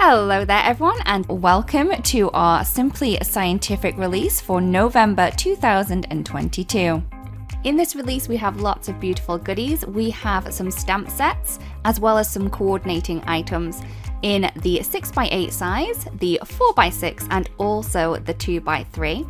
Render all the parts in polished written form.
Hello there everyone, and welcome to our Simply Scientific release for November 2022. In this release we have lots of beautiful goodies. We have some stamp sets as well as some coordinating items in the 6x8 size, the 4x6 and also the 2x3.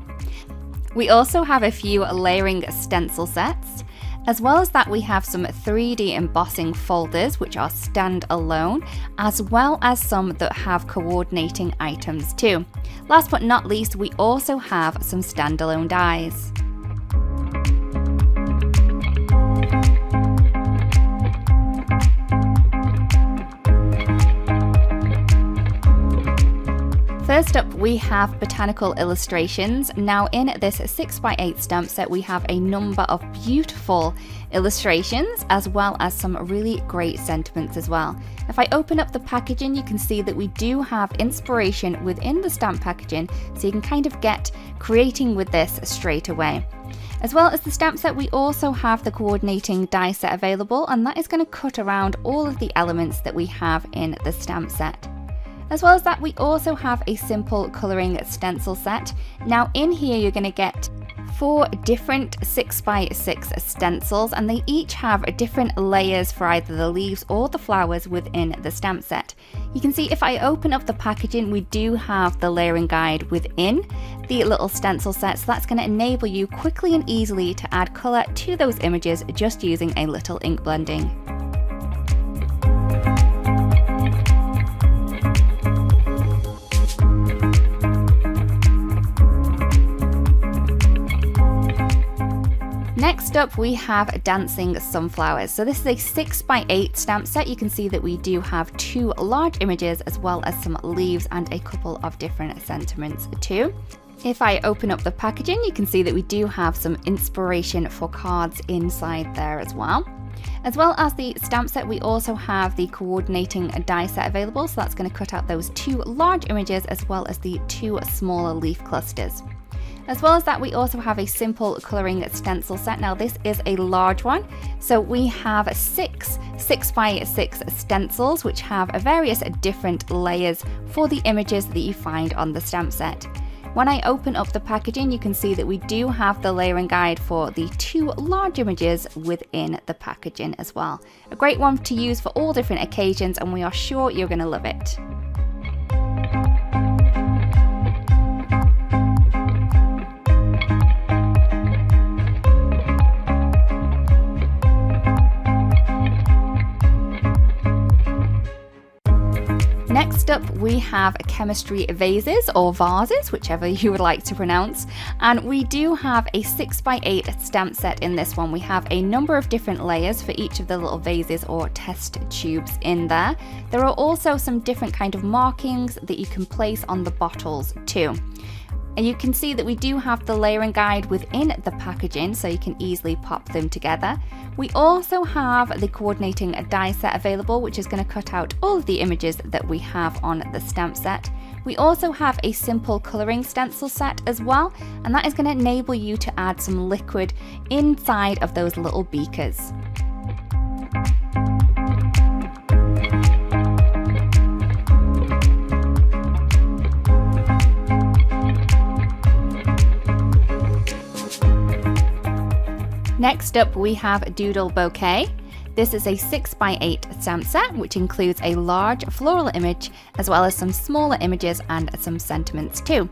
We also have a few layering stencil sets. As well as that, we have some 3D embossing folders which are standalone, as well as some that have coordinating items too. Last but not least, we also have some standalone dies. First up, we have Botanical Illustrations. Now in this 6x8 stamp set, we have a number of beautiful illustrations as well as some really great sentiments as well. If I open up the packaging, you can see that we do have inspiration within the stamp packaging, so you can kind of get creating with this straight away. As well as the stamp set, we also have the coordinating die set available, and that is going to cut around all of the elements that we have in the stamp set. As well as that, we also have a simple colouring stencil set. Now in here you're going to get 4 different 6x6 stencils, and they each have different layers for either the leaves or the flowers within the stamp set. You can see if I open up the packaging, we do have the layering guide within the little stencil set, so that's going to enable you quickly and easily to add colour to those images just using a little ink blending. Next up, we have Dancing Sunflowers. So this is a 6x8 stamp set. You can see that we do have 2 large images as well as some leaves and a couple of different sentiments too. If I open up the packaging, you can see that we do have some inspiration for cards inside there as well. As well as the stamp set, we also have the coordinating die set available. So that's going to cut out those 2 large images as well as the 2 smaller leaf clusters. As well as that, we also have a simple colouring stencil set. Now this is a large one, so we have 6 6x6 stencils which have various different layers for the images that you find on the stamp set. When I open up the packaging, you can see that we do have the layering guide for the 2 large images within the packaging as well. A great one to use for all different occasions, and we are sure you're going to love it. Next up, we have Chemistry Vases, or Vases, whichever you would like to pronounce. And we do have a 6x8 stamp set in this one. We have a number of different layers for each of the little vases or test tubes in there. There are also some different kind of markings that you can place on the bottles too. And you can see that we do have the layering guide within the packaging, so you can easily pop them together. We also have the coordinating die set available, which is going to cut out all of the images that we have on the stamp set. We also have a simple colouring stencil set as well, and that is going to enable you to add some liquid inside of those little beakers. Next up, we have Doodle Bouquet. This is a 6x8 stamp set which includes a large floral image as well as some smaller images and some sentiments too.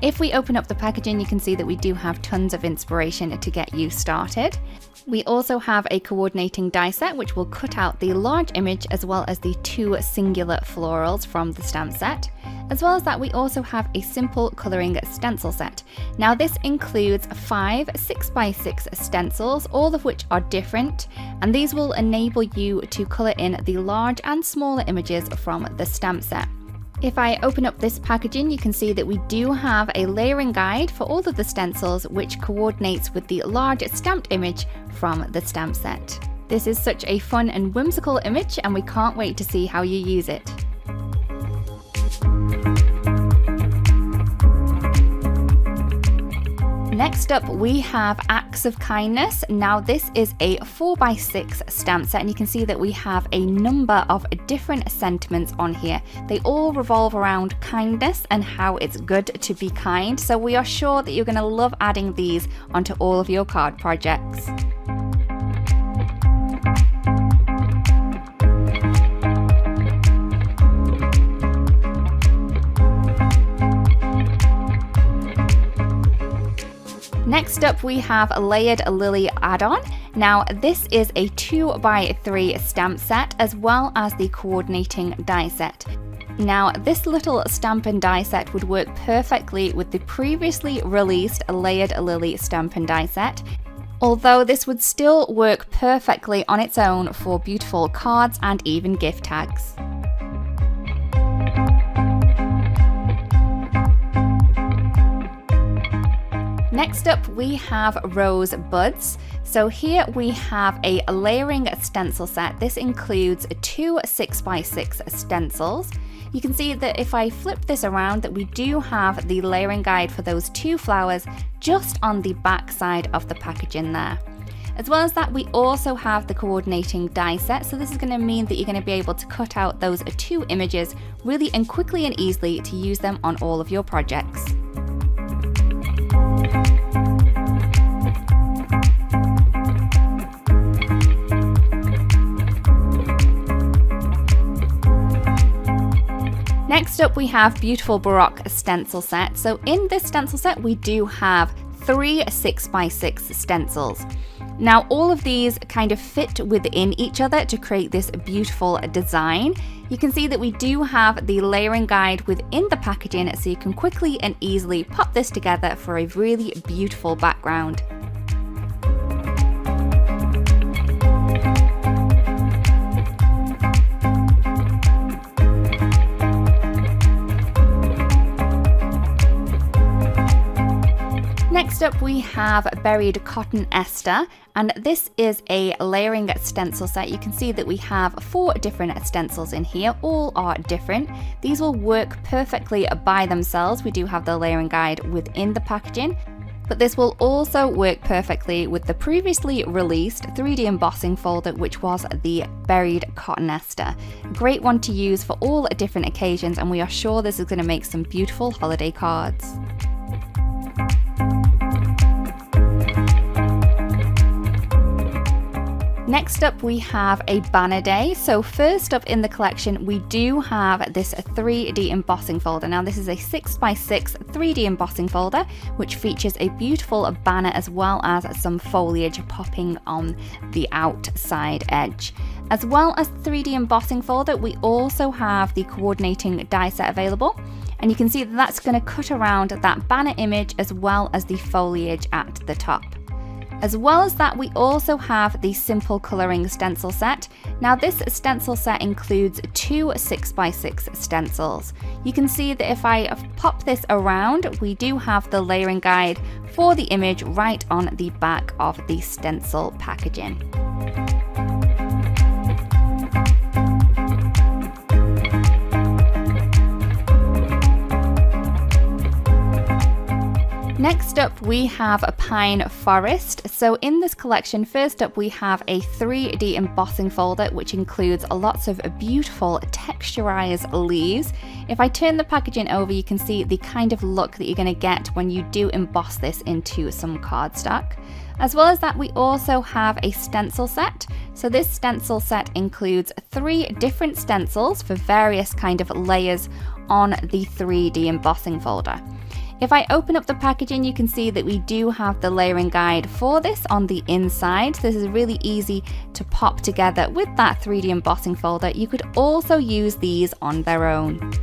If we open up the packaging, you can see that we do have tons of inspiration to get you started. We also have a coordinating die set which will cut out the large image as well as the 2 singular florals from the stamp set. As well as that, we also have a simple colouring stencil set. Now this includes 5 6x6 stencils, all of which are different, and these will enable you to colour in the large and smaller images from the stamp set. If I open up this packaging, you can see that we do have a layering guide for all of the stencils which coordinates with the large stamped image from the stamp set. This is such a fun and whimsical image, and we can't wait to see how you use it. Next up, we have Acts of Kindness. Now this is a 4x6 stamp set, and you can see that we have a number of different sentiments on here. They all revolve around kindness and how it's good to be kind, so we are sure that you're going to love adding these onto all of your card projects. Next up we have a Layered Lily add-on. Now this is a 2x3 stamp set as well as the coordinating die set. Now this little stamp and die set would work perfectly with the previously released Layered Lily stamp and die set, although this would still work perfectly on its own for beautiful cards and even gift tags. Next up we have Rose Buds. So here we have a layering stencil set. This includes 2 6x6 stencils. You can see that if I flip this around that we do have the layering guide for those 2 flowers just on the back side of the packaging there. As well as that, we also have the coordinating die set, so this is going to mean that you're going to be able to cut out those 2 images really and quickly and easily to use them on all of your projects. Next up we have Beautiful Baroque stencil set. So in this stencil set we do have 3 6x6 stencils. Now all of these kind of fit within each other to create this beautiful design. You can see that we do have the layering guide within the packaging, so you can quickly and easily pop this together for a really beautiful background. Next up we have Berried Cotoneaster, and this is a layering stencil set. You can see that we have 4 different stencils in here, all are different. These will work perfectly by themselves. We do have the layering guide within the packaging, but this will also work perfectly with the previously released 3D embossing folder, which was the Berried Cotoneaster. Great one to use for all different occasions, and we are sure this is going to make some beautiful holiday cards. Next up we have a banner day. So first up in the collection we do have this 3D embossing folder. Now this is a 6x6 3D embossing folder which features a beautiful banner as well as some foliage popping on the outside edge. As well as the 3D embossing folder, we also have the coordinating die set available, and you can see that that's going to cut around that banner image as well as the foliage at the top. As well as that, we also have the simple colouring stencil set. Now this stencil set includes 2 6x6 stencils. You can see that if I pop this around, we do have the layering guide for the image right on the back of the stencil packaging. Next up we have a Pine Forest. So in this collection, first up we have a 3D embossing folder which includes lots of beautiful texturized leaves. If I turn the packaging over, you can see the kind of look that you're going to get when you do emboss this into some cardstock. As well as that, we also have a stencil set. So this stencil set includes 3 different stencils for various kind of layers on the 3D embossing folder. If I open up the packaging, you can see that we do have the layering guide for this on the inside. This is really easy to pop together with that 3D embossing folder. You could also use these on their own.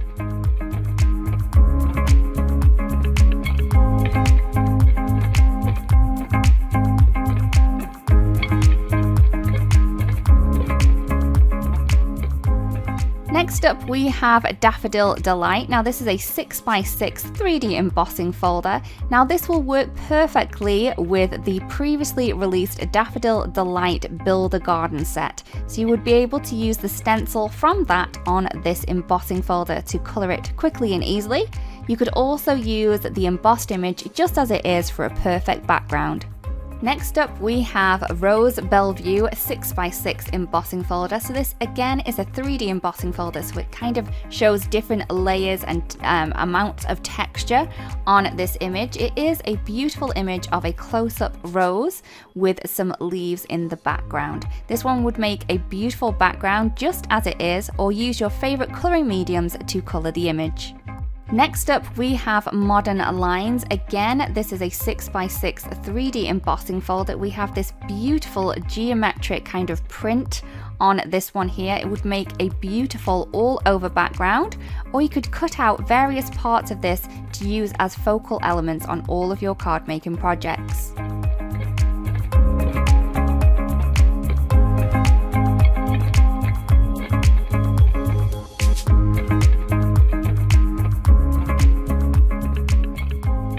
Next up we have Daffodil Delight. Now this is a 6x6 3D embossing folder. Now this will work perfectly with the previously released Daffodil Delight Build a Garden set. So you would be able to use the stencil from that on this embossing folder to colour it quickly and easily. You could also use the embossed image just as it is for a perfect background. Next up, we have Rose Bellevue 6x6 embossing folder. So this again is a 3D embossing folder, so it kind of shows different layers and amounts of texture on this image. It is a beautiful image of a close-up rose with some leaves in the background. This one would make a beautiful background just as it is, or use your favorite coloring mediums to color the image. Next up, we have Modern Lines. Again, this is a 6x6 3D embossing folder. We have this beautiful geometric kind of print on this one here. It would make a beautiful all over background, or you could cut out various parts of this to use as focal elements on all of your card making projects.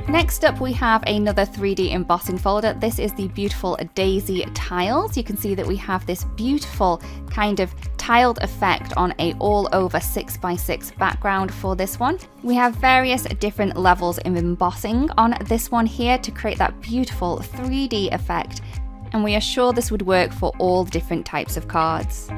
Next up, we have another 3D embossing folder. This is the beautiful daisy tiles. You can see that we have this beautiful kind of tiled effect on a all over 6x6 background for this one. We have various different levels of embossing on this one here to create that beautiful 3D effect. And we are sure this would work for all different types of cards.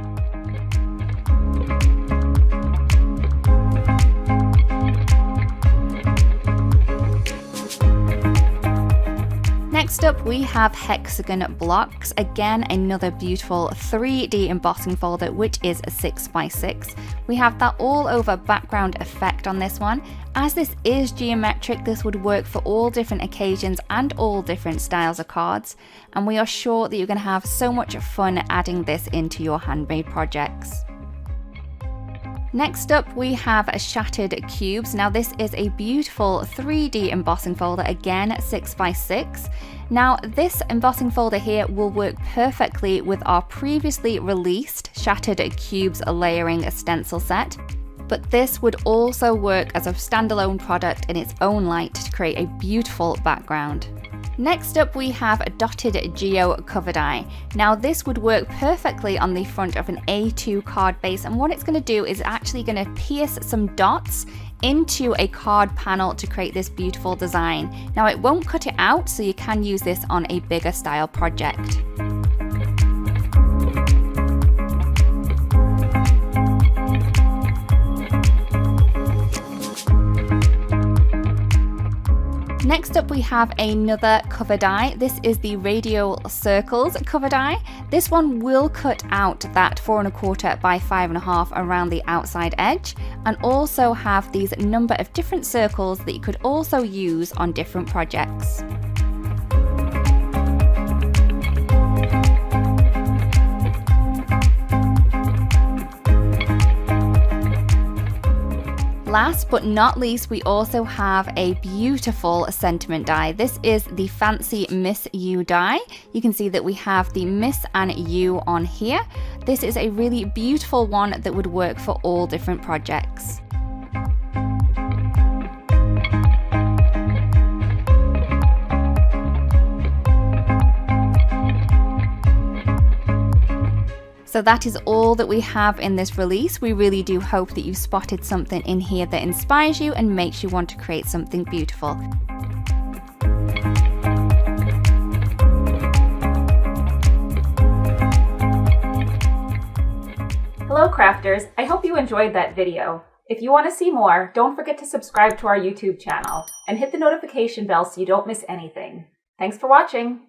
Next up, we have Hexagon blocks. Again, another beautiful 3D embossing folder, which is a 6x6. We have that all over background effect on this one. As this is geometric, this would work for all different occasions and all different styles of cards. And we are sure that you're going to have so much fun adding this into your handmade projects. Next up, we have Shattered Cubes. Now this is a beautiful 3D embossing folder, again 6x6. Now this embossing folder here will work perfectly with our previously released Shattered Cubes layering stencil set, but this would also work as a standalone product in its own light to create a beautiful background. Next up, we have Dotted Geo Cover Die. Now this would work perfectly on the front of an A2 card base, and what it's going to do is actually going to pierce some dots into a card panel to create this beautiful design. Now it won't cut it out, so you can use this on a bigger style project. Next up, we have another cover die. This is the Radial Circles cover die. This one will cut out that 4 1/4 by 5 1/2 around the outside edge, and also have these number of different circles that you could also use on different projects. Last but not least, we also have a beautiful sentiment die. This is the fancy Miss You die. You can see that we have the Miss and You on here. This is a really beautiful one that would work for all different projects. So that is all that we have in this release. We really do hope that you've spotted something in here that inspires you and makes you want to create something beautiful. Hello crafters, I hope you enjoyed that video. If you want to see more, don't forget to subscribe to our YouTube channel and hit the notification bell so you don't miss anything. Thanks for watching!